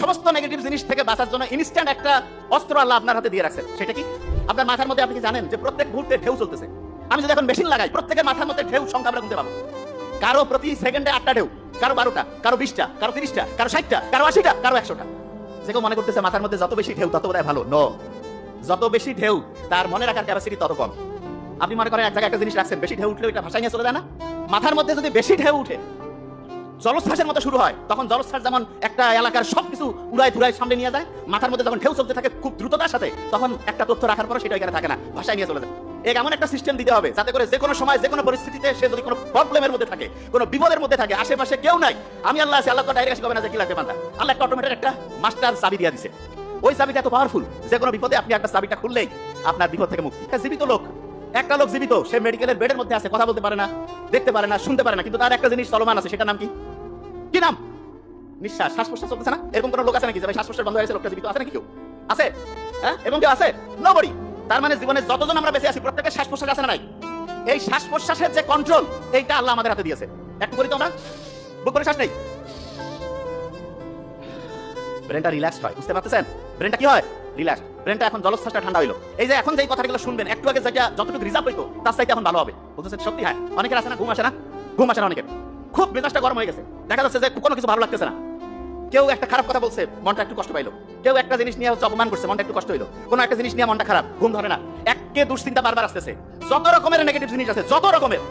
সমস্ত নেগেটিভ জিনিস থেকে বাঁচার জন্য ইনস্ট্যান্ট একটা অস্ত্র আল্লাহ আপনার হাতে দিয়ে রাখছেন। সেটা কি? আপনার মাথার মধ্যে আপনি কি জানেন যে প্রত্যেক মুহূর্তে ঢেউ চলতেছে? আমি যদি এখন মেশিন লাগাই, প্রত্যেকের মাথার মধ্যে ঢেউ সংখ্যা আমরা গুনতে পাবো। কারো প্রতি সেকেন্ডে 8টা ঢেউ, কারো 12টা, কারো 20টা, কারো 30টা, কারো 60টা, কারো 80টা, কারো 100টা। যে কেউ মনে করতেছে মাথার মধ্যে যত বেশি ঢেউ তত বোধহয় ভালো। নো, যত বেশি ঢেউ তার মনে রাখার ক্যাপাসিটি তত কম। আপনি মনে করেন এক জায়গায় একটা জিনিস রাখছেন, বেশি ঢেউ উঠলে এটা ভাষায় নিয়ে চলে যায় না? মাথার মধ্যে যদি বেশি ঢেউ উঠে, জলোচ্ছ্বাসের মতো শুরু হয়, তখন জলোচ্ছ্বাস যেমন একটা এলাকার সবকিছু উড়ায় ধুরায় সামনে নিয়ে যায়, মাথার মধ্যে যখন ঢেউ চলতে থাকে খুব দ্রুততার সাথে, তখন একটা তথ্য রাখার পরে সেটা এখানে থাকে না, ভাষায় নিয়ে চলে যায়। এমন একটা সিস্টেম দিতে হবে যাতে করে যে কোনো সময় যে কোনো পরিস্থিতিতে সে যদি কোনো প্রবলেমের মধ্যে থাকে, কোনো বিপদের মধ্যে থাকে, আশেপাশে কেউ নাই, আমি আল্লাহ আছি, আল্লাহ তো ডাইরেক্ট আসি, কবে না যে কি লাগবে বান্দা, আল্লাহ একটা অটোমেটেড একটা মাস্টার চাবি দিয়ে দিছে। ওই চাবিটা এত পাওয়ারফুল যে কোনো বিপদে আপনি একটা চাবিটা খুললেই আপনার বিপদ থেকে মুক্তি। একটা জীবিত লোক, একটা লোক জীবিত, সে মেডিকেলের বেডের মধ্যে আছে, কথা বলতে পারে না, দেখতে পারে না, শুনতে পারে না, কিন্তু তার একটা জিনিস চলমান আছে, সেটার নাম কি? কি নাম? নিঃশ্বাস, শ্বাস প্রশ্বাস চলতেছে না? এরকম কোন লোক আছে নাকি যে ভাই শ্বাস প্রশ্বাস বন্ধ হয়ে গেছে, লোকটা জীবিত আছে নাকি? কেউ আছে? হ্যাঁ, এবং কেউ আছে? নবডি। তার মানে জীবনে যতজন আমরা বেঁচে আছি প্রত্যেকের শ্বাস প্রশ্বাস আছে না নাই? এই শ্বাস প্রশ্বাসের যে কন্ট্রোল, এইটা আল্লাহ আমাদের হাতে দিয়েছে। একটু করি তো আমরা, বুক করে শ্বাস নেই, ব্রেনটা রিল্যাক্সড হয়, বুঝতে পারতেছেন? ব্রেনটা কি হয়? রিল্যাক্স। ব্রেনটা এখন জলোচ্ছ্বাসটা ঠান্ডা হইলো। এই যে এখন যেই কথাগুলো শুনবেন, একটু আগে যেটা যতটুকু রিজার্ভ হইতো তার চাইতে এখন ভালো হবে, বুঝতেছেন? সত্যি। হ্যাঁ, অনেকের আছে না ঘুম আসে না? ঘুম আসে না অনেকের, খুব মেজাজটা গরম হয়ে গেছে, দেখা যাচ্ছে যে কোনো কিছু ভালো লাগতেছে না। কেউ একটা খারাপ কথা বলছে, মনটা একটু কষ্ট পাইলো। কেউ একটা জিনিস নিয়ে অপমান করছে, মনটা একটু কষ্ট হইলো। কোনো একটা জিনিস নিয়ে মনটা খারাপ, ঘুম ধরে না, একে দুশ্চিন্তা বারবার আসতেছে। যত রকমের নেগেটিভ জিনিস আছে, যত রকমের